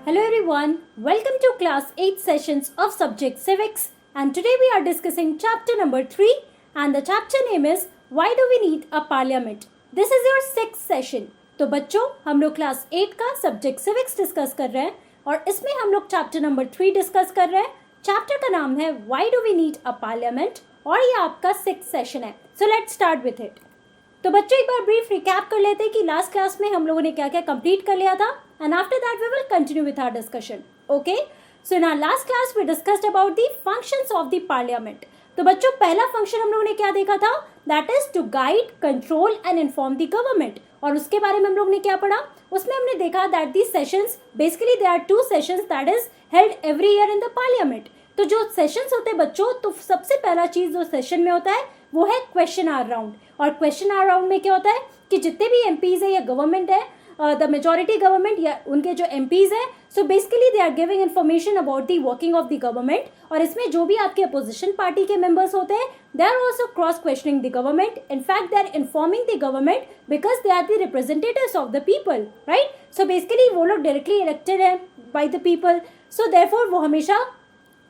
Hello everyone, welcome to class 8 sessions of subject civics, and today we are discussing chapter number 3 and the chapter name is Why do we need a parliament? This is your 6th session. तो बच्चों हम लोग class 8 का subject civics discuss कर रहे हैं और इसमें हम लोग चैप्टर नंबर 3 डिस्कस कर रहे हैं. चैप्टर का नाम है Why do we need a parliament और ये आपका 6th सेशन है. So let's start with it. तो बच्चों एक बार ब्रीफ रिकैप कर लेते हैं कि लास्ट क्लास में हम लोगों ने क्या क्या कंप्लीट कर लिया था and after that we will continue with our discussion. Okay, so in our last class we discussed about the functions of the parliament. तो बच्चों पहला फंक्शन हम लोगों ने क्या देखा था, that is to guide, control and inform the government. और उसके बारे में हम लोग ने क्या पढ़ा, उसमें हमने देखा that these sessions basically there are two sessions that is held every year in the parliament. तो जो सेशंस होते हैं बच्चों, तो सबसे पहला चीज जो सेशन में होता है वो है क्वेश्चन आवर राउंड. और क्वेश्चन आवर राउंड में क्या होता है कि जितने भी एमपीज है या गवर्नमेंट है, द मेजॉरिटी गवर्नमेंट या उनके जो एमपीज है, so basically they are giving information about the working of the government. और इसमें जो भी आपके अपोजिशन पार्टी के मेंबर्स होते हैं, they are also cross questioning the government. In fact they are informing the government because they are the representatives of the people, right. So basically वो लोग डायरेक्टली इलेक्टेड है by the people. So therefore वो हमेशा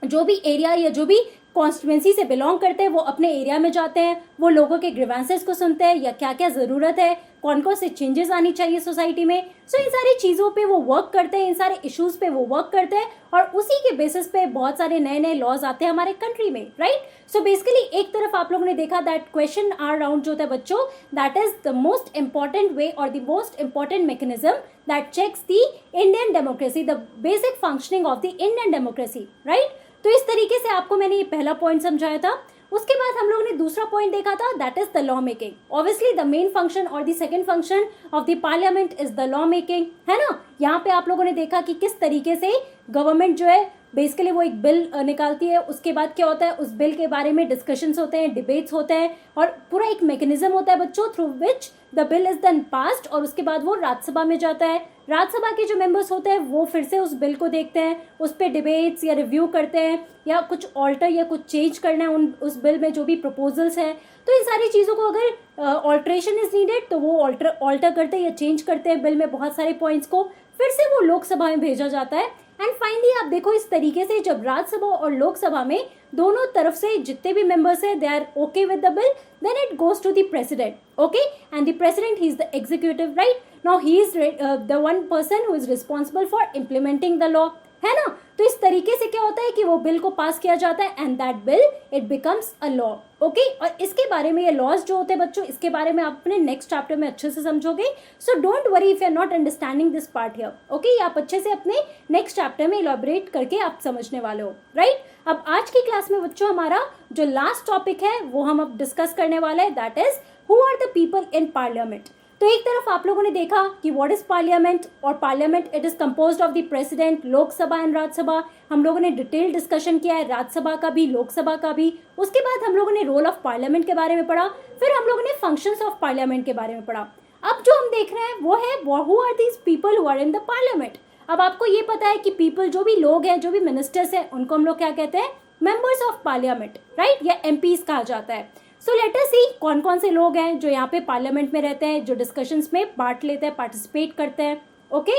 जो भी area या जो भी कॉन्स्टिट्यूएंसी से बिलोंग करते हैं वो अपने एरिया में जाते हैं, वो लोगों के ग्रीवेंसेस को सुनते हैं या क्या क्या ज़रूरत है, कौन कौन से चेंजेस आनी चाहिए सोसाइटी में. सो इन सारी चीज़ों पे वो वर्क करते हैं, इन सारे इश्यूज़ पे वो वर्क करते हैं और उसी के बेसिस पे बहुत सारे नए नए लॉज आते हैं हमारे कंट्री में, राइट. सो बेसिकली एक तरफ आप लोगों ने देखा दैट क्वेश्चन आवर राउंड जो होता है बच्चों, that is the most important way और the most important mechanism that checks the Indian democracy, the basic functioning of the Indian democracy, right. तो इस तरीके से आपको मैंने ये पहला पॉइंट समझाया था. उसके बाद हम लोगों ने दूसरा पॉइंट देखा था, that is the law making. Obviously the main function और the second function of the parliament is the law making, है ना. यहाँ पे आप लोगों ने देखा कि किस तरीके से गवर्नमेंट जो है बेसिकली वो एक बिल निकालती है, उसके बाद क्या होता है उस बिल के बारे में डिस्कशंस होते हैं, डिबेट्स होते हैं और पूरा एक मैकेनिज्म होता है बच्चों through which the bill is then passed और उसके बाद वो राज्यसभा में जाता है. राज्यसभा के जो मेंबर्स होते हैं वो फिर से उस बिल को देखते हैं, उस पर डिबेट्स या रिव्यू करते हैं या कुछ ऑल्टर या कुछ चेंज करना है उस बिल में जो भी प्रपोजल्स हैं. तो इन सारी चीज़ों को अगर ऑल्ट्रेशन इज नीडेड तो वो ऑल्टर करते हैं या चेंज करते हैं बिल में बहुत सारे पॉइंट्स को, फिर से वो लोकसभा में भेजा जाता है. एंड फाइनली आप देखो इस तरीके से जब राज्यसभा और लोकसभा में दोनों तरफ से जितने भी मेंबर्स हैं they are okay with the bill, then it goes to the president. Okay, and the president he is the executive, right. Now he is the one person who is responsible for implementing the law, है ना. तो इस तरीके से क्या होता है कि वो बिल को पास किया जाता है and that bill it becomes a law. Okay, और इसके बारे में ये लॉज जो होते हैं बच्चों, इसके बारे में आप अपने नेक्स्ट चैप्टर में अच्छे से समझोगे. So don't worry if you are not understanding this part here. Okay, आप अच्छे से अपने नेक्स्ट चैप्टर में इलैबोरेट करके आप समझने वाले हो, राइट. अब आज की क्लास में बच्चों हमारा जो लास्ट टॉपिक है वो हम अब डिस्कस करने वाले हैं, that is who are the people in parliament. तो एक तरफ आप लोगों ने देखा कि व्हाट इज पार्लियामेंट, और parliament it is composed of the president, Lok Sabha and Rajya Sabha. हम लोगों ने डिटेल डिस्कशन किया है राज्यसभा का भी, लोकसभा का भी. उसके बाद हम लोगों ने रोल ऑफ पार्लियामेंट के बारे में पढ़ा, फिर हम लोगों ने फंक्शंस ऑफ पार्लियामेंट के बारे में पढ़ा. अब जो हम देख रहे हैं वो है who are these people who are in the parliament. अब आपको ये पता है कि पीपल जो भी लोग हैं, जो भी मिनिस्टर्स हैं, उनको हम लोग क्या कहते हैं, मेंबर्स ऑफ पार्लियामेंट, राइट, या एमपीज कहा जाता है. सो लेट अस सी कौन कौन से लोग हैं जो यहाँ पे पार्लियामेंट में रहते हैं, जो डिस्कशंस में पार्ट लेते हैं, पार्टिसिपेट करते हैं. Okay,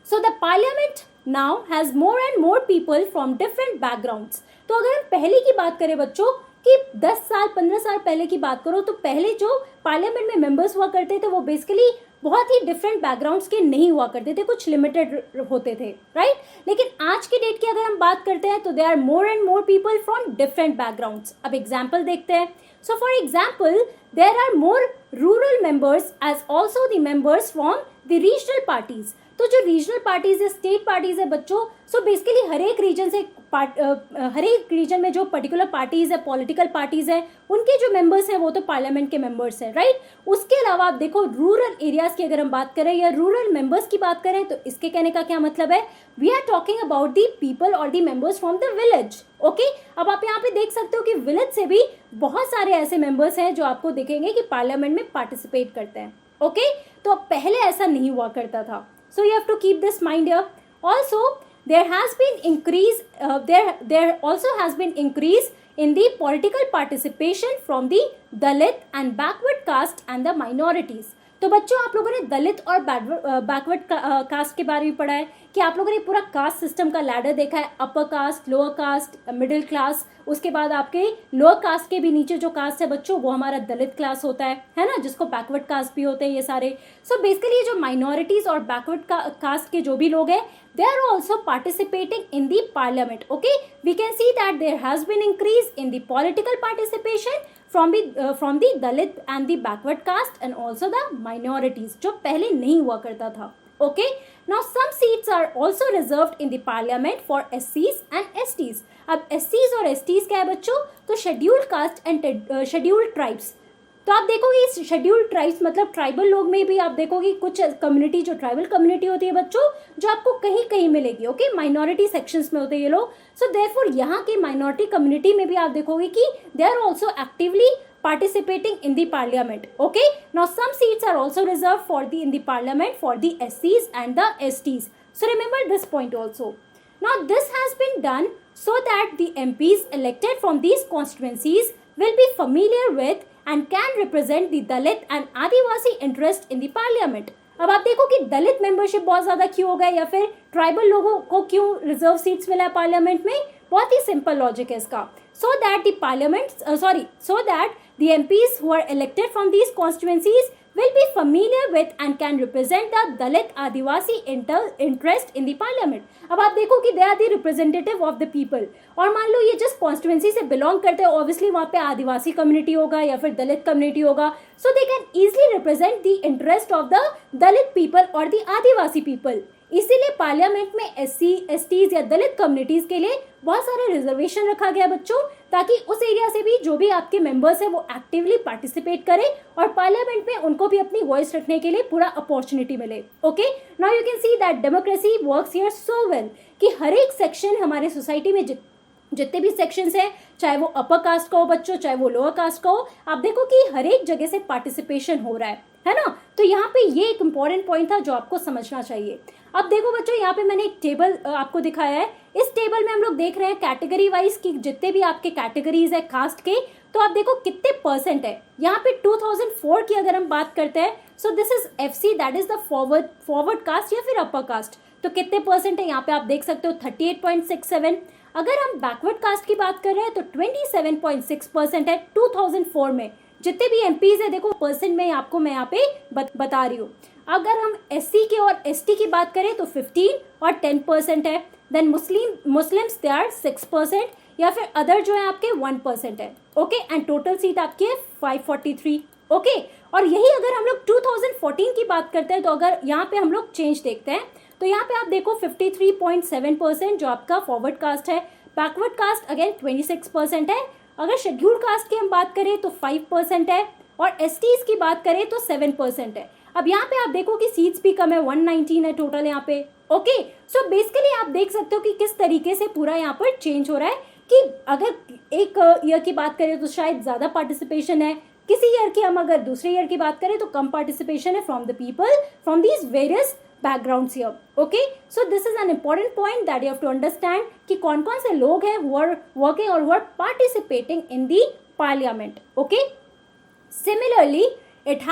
so the parliament now has more and more people from different backgrounds. तो अगर हम पहले की बात करें बच्चों कि 10 साल 15 साल पहले की बात करो, तो पहले जो पार्लियामेंट में मेंबर्स हुआ करते थे वो बेसिकली बहुत ही डिफरेंट बैकग्राउंड्स के नहीं हुआ करते थे, कुछ लिमिटेड होते थे, राइट. लेकिन आज की डेट की अगर हम बात करते हैं तो they are more and more people from different backgrounds. अब एग्जाम्पल देखते हैं. So for example there are more rural members as also the members from the regional parties. तो जो रीजनल पार्टीज है, स्टेट पार्टीज है बच्चों, सो बेसिकली हर एक reason से हर एक रीजन में जो पर्टिकुलर पार्टीज है, पॉलिटिकल पार्टीज है, उनके जो मेंबर्स हैं वो तो पार्लियामेंट के मेंबर्स हैं, राइट. उसके अलावा आप देखो रूरल एरियाज की अगर हम बात करें या रूरल मेंबर्स की बात करें तो इसके कहने का क्या मतलब है, we are talking about the people और the members from the village. Okay, अब आप यहाँ पे देख सकते हो कि विलेज से भी बहुत सारे ऐसे मेंबर्स हैं जो आपको दिखेंगे कि पार्लियामेंट में पार्टिसिपेट करते हैं. ओके, तो पहले ऐसा नहीं हुआ करता था. So you have to keep this mind here. Also, there has been increase. There also has been increase in the political participation from the Dalit and backward caste and the minorities. तो बच्चों आप लोगों ने दलित और backward caste के बारे में पढ़ा है कि आप लोगों ने पूरा कास्ट सिस्टम का लैडर देखा है, upper caste, lower caste, middle class, उसके बाद आपके लोअर कास्ट के भी नीचे जो कास्ट है बच्चों वो हमारा दलित क्लास होता है ना, जिसको बैकवर्ड कास्ट भी होते हैं ये सारे। सो बेसिकली ये जो माइनॉरिटीज और बैकवर्ड कास्ट के जो भी लोग हैं they are also participating in the parliament. Okay, we can see that there has been increase in the political participation from the Dalit and the backward caste and also the minorities जो पहले नहीं हुआ करता था. Okay, now some seats are also reserved in the parliament for SCs and STs. अब SCs और STs क्या है बच्चों? तो scheduled caste and scheduled tribes. तो आप देखोगे इस शेड्यूल्ड ट्राइब्स मतलब ट्राइबल लोग में भी आप देखोगे कुछ कम्युनिटी जो ट्राइबल कम्युनिटी होती है बच्चों जो आपको कहीं कहीं मिलेगी। ओके, माइनॉरिटी सेक्शंस में होते हैं ये लोग। सो देयरफॉर यहाँ की माइनॉरिटी कम्युनिटी में भी आप देखोगे कि they are also actively participating in the parliament. Okay, now some seats are also reserved for the in the parliament for the SCs and the STs. So remember this point also. Now this has been done so that the MPs elected from these constituencies will be familiar with and can represent the Dalit and Adivasi interest in the parliament. अब आप देखो कि दलित membership बहुत ज्यादा क्यों हो गया या फिर ट्राइबल लोगों को क्यों रिजर्व सीट्स मिला है पार्लियामेंट में। बहुत ही सिंपल लॉजिक है इसका। so that the MPs who are elected from these constituencies will be familiar with and can represent the Dalit Adivasi interest in the parliament. अब आप देखो कि they are the representative of the people और मान लो ये जिस constituency से belong करते हैं obviously वहाँ पे आदिवासी community होगा या फिर दलित community होगा, so they can easily represent the interest of the Dalit people or the Adivasi people. इसीलिए पार्लियामेंट में SC, STs या दलित कम्युनिटीज के लिए बहुत सारे रिजर्वेशन रखा गया बच्चों, ताकि उस एरिया से भी जो भी आपके मेंबर्स हैं वो एक्टिवली पार्टिसिपेट करें और पार्लियामेंट में उनको भी अपनी वॉइस रखने के लिए पूरा अपॉर्चुनिटी मिले। Okay, now you can see that democracy works here so well कि हर एक सेक्शन हमारे सोसाइटी में जितने भी सेक्शंस हैं, चाहे वो अपर कास्ट का हो बच्चों, चाहे वो लोअर कास्ट का हो, आप देखो कि हर एक जगह से पार्टिसिपेशन हो रहा है ना। तो यहाँ पे ये एक इम्पॉर्टेंट पॉइंट था जो आपको समझना चाहिए। अब देखो बच्चों यहाँ पे मैंने एक टेबल आपको दिखाया है। इस टेबल में हम लोग देख रहे हैं कैटेगरी वाइज की जितने भी आपके कैटेगरीज है कास्ट के, तो आप देखो कितने परसेंट है। यहाँ पे 2004 की अगर हम बात करते हैं, so this is FC, that is the forward caste या फिर अपर कास्ट। तो कितने परसेंट है यहाँ पे आप देख सकते हो 38.67। अगर हम बैकवर्ड कास्ट की बात कर रहे हैं तो 27.6% है 2004 में। जितने भी MPs है देखो परसेंट में आपको मैं यहाँ पे बता रही हूँ। अगर हम SC के और ST की बात करें तो 15 और 10% है। देन मुस्लिम्स दे आर 6% या फिर अदर जो है आपके 1% है। ओके, एंड टोटल सीट आपकी है 543। ओके, और यही अगर हम लोग 2014 की बात करते हैं तो अगर यहाँ पे हम लोग चेंज देखते हैं तो यहाँ पे आप देखो 53.7% जो आपका फॉरवर्ड कास्ट है। बैकवर्ड कास्ट अगेन 26% है। अगर शेड्यूल्ड कास्ट की हम बात करें तो 5% है और STs की बात करें तो 7% है। अब यहाँ पे आप देखो कि सीट्स भी कम है, 119 है टोटल यहाँ पे। ओके, सो बेसिकली आप देख सकते हो कि किस तरीके से पूरा यहाँ पर चेंज हो रहा है कि अगर एक ईयर की बात करें तो शायद ज़्यादा पार्टिसिपेशन है, किसी ईयर की हम अगर दूसरे ईयर की बात करें तो कम पार्टिसिपेशन है from the people from these various backgrounds here. Okay, so this is an important point that you have to understand कि कौन कौन से लोग हैं who are working or who are participating in the parliament. Okay, similarly it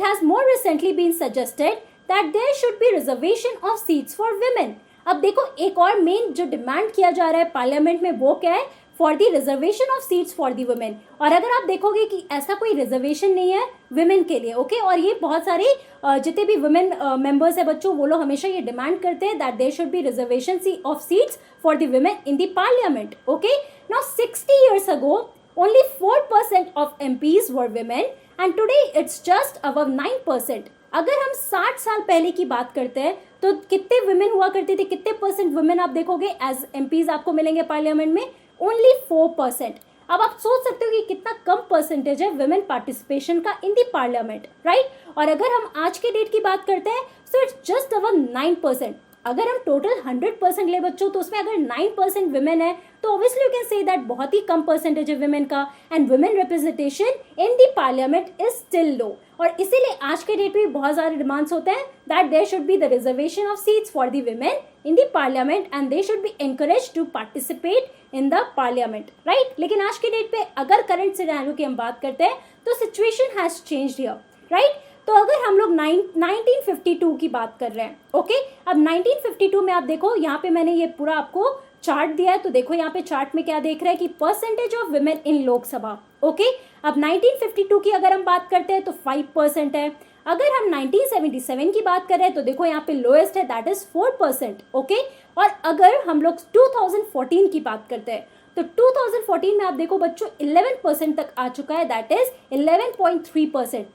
has more recently been suggested that there should be reservation of seats for women. अब देखो एक और मेन जो डिमांड किया जा रहा है पार्लियामेंट में वो क्या है, for the reservation of seats for the women. और अगर आप देखोगे कि ऐसा कोई रिजर्वेशन नहीं है वुमेन के लिए। ओके, और ये बहुत सारे जितने भी वुमेन मेंबर्स है बच्चों वो लोग हमेशा ये डिमांड करते हैं that there should be reservation of seats for the women in the parliament. Okay, now 60 years ago only 4% of MPs were women and today it's just above 9%. अगर हम 60 साल पहले की बात करते हैं तो कितने वुमेन हुआ करती थी, कितने परसेंट वुमेन आप देखोगे एज MPs आपको मिलेंगे पार्लियामेंट में, ओनली 4%। अब आप सोच सकते हो कि कितना कम परसेंटेज है वुमेन पार्टिसिपेशन का इन दी पार्लियामेंट, राइट। और अगर हम आज के डेट की बात करते हैं सो इट्स जस्ट अबाउट 9%। अगर हम टोटल 100% ले बच्चों तो उसमें अगर 9% वुमेन है तो obviously you can say that बहुत ही कम परसेंटेज है वुमेन का, and women representation in the parliament is still low. और इसीलिए आज के डेट में बहुत सारे डिमांड्स होते हैं that there should be the reservation of seats for the women in the parliament and they should be encourage to participate in the parliament, right. लेकिन आज के डेट पे अगर करंट सिनेरियो की हम बात करते हैं तो situation has changed here, right. तो अगर हम लोग 1952 की बात कर रहे हैं, ओके, अब 1952 में आप देखो यहाँ पे मैंने ये पूरा आपको चार्ट दिया है, तो देखो यहाँ पे चार्ट में क्या देख रहे हैं कि percentage of women in Lok Sabha, okay. अब 1952 की अगर हम बात करते हैं तो 5% है। अगर हम 1977 की बात करें तो देखो यहाँ पे लोएस्ट है, दैट इज 4%, ओके। और अगर हम लोग 2014 की बात करते हैं तो 2014 में आप देखो बच्चों 11% तक आ चुका है, that is 11.3%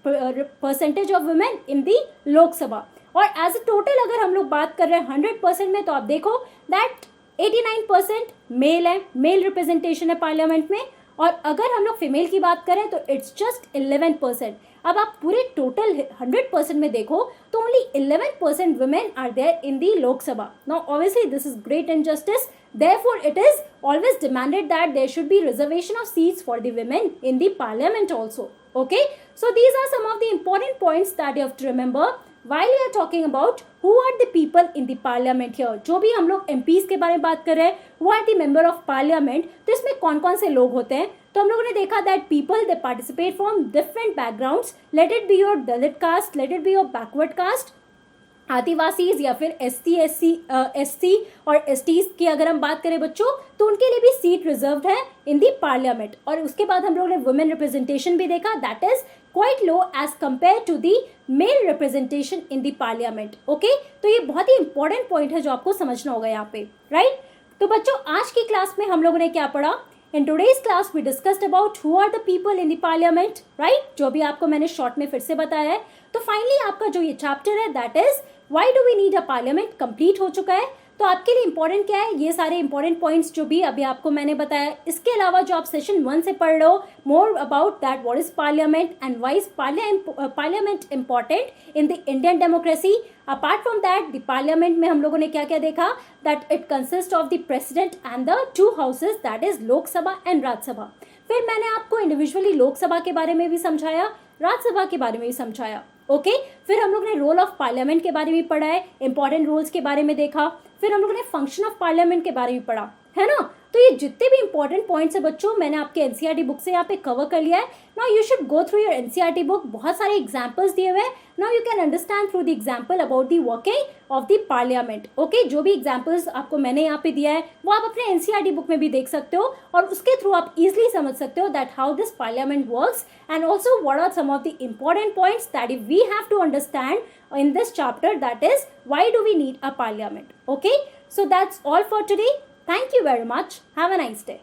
percentage of women in the Lok Sabha. और एज ए टोटल अगर हम लोग बात कर रहे हैं 100% में, तो आप देखो दैट 89% मेल है, मेल रिप्रेजेंटेशन है पार्लियामेंट में। और अगर हम लोग फीमेल की बात करें तो इट्स जस्ट 11%। अब आप पूरे टोटल 100% में देखो तो only 11% women are there in the Lok Sabha. Now obviously this is great injustice. Therefore it is always demanded that there should be reservation of seats for the women in the parliament also. Okay, so these are some of the important points that you have to remember while we are talking about who are the people in the parliament here. जो भी हम लोग MPs के बारे में बात कर रहे हैं, who are the member of parliament, तो इसमें कौन कौन से लोग होते हैं, तो हम लोगों ने देखा that people they participate from different backgrounds, let it be your Dalit caste, let it be your backward caste, Adivasis या फिर एससी और एसटीज की अगर हम बात करें बच्चों तो उनके लिए भी सीट रिजर्व्ड है इन दी पार्लियामेंट। और उसके बाद हम लोगों ने वुमेन रिप्रेजेंटेशन भी देखा, that is quite low as compare to the male representation in the parliament, okay. तो ये बहुत ही इंपॉर्टेंट पॉइंट है जो आपको समझना होगा यहाँ पे, राइट। तो बच्चों आज की क्लास में हम लोगों ने क्या पढ़ा, in today's class we discussed about who are the people in the parliament, right, जो भी आपको मैंने शॉर्ट में फिर से बताया है। तो फाइनली आपका जो ये चैप्टर है that is why do we need a parliament complete हो चुका है। तो आपके लिए इंपॉर्टेंट क्या है, ये सारे इंपॉर्टेंट पॉइंट्स जो भी अभी आपको मैंने बताया, इसके अलावा जो आप सेशन 1 से पढ़ लो more about that what is parliament and why is parliament important in the Indian democracy. Apart from that the parliament में हम लोगों ने क्या क्या देखा, that it consist of the president and the 2 houses, that is Lok Sabha and Rajya Sabha. फिर मैंने आपको इंडिविजुअली लोकसभा के बारे में भी समझाया, राज्यसभा के बारे में भी समझाया, ओके। फिर हम लोग ने रोल ऑफ पार्लियामेंट के बारे में पढ़ा है, इंपॉर्टेंट रोल्स के बारे में देखा। फिर हम लोगों ने फंक्शन ऑफ पार्लियामेंट के बारे में पढ़ा, है ना। तो ये जितने भी इंपॉर्टेंट पॉइंट्स है बच्चों मैंने आपके एनसीईआरटी बुक से यहाँ पे कवर कर लिया है। Now you should go through your NCERT book, बहुत सारे एग्जांपल्स दिए हुए हैं। Now you can understand through the example about the working of the parliament, okay. जो भी एग्जांपल्स आपको मैंने यहाँ पे दिया है वो आप अपने एनसीईआरटी बुक में भी देख सकते हो और उसके थ्रू आप इजिली समझ सकते हो that how this parliament works and also what are some of the important points that we have to understand in this chapter, that is why do we need a parliament, okay. So that's all for today. Thank you very much. Have a nice day.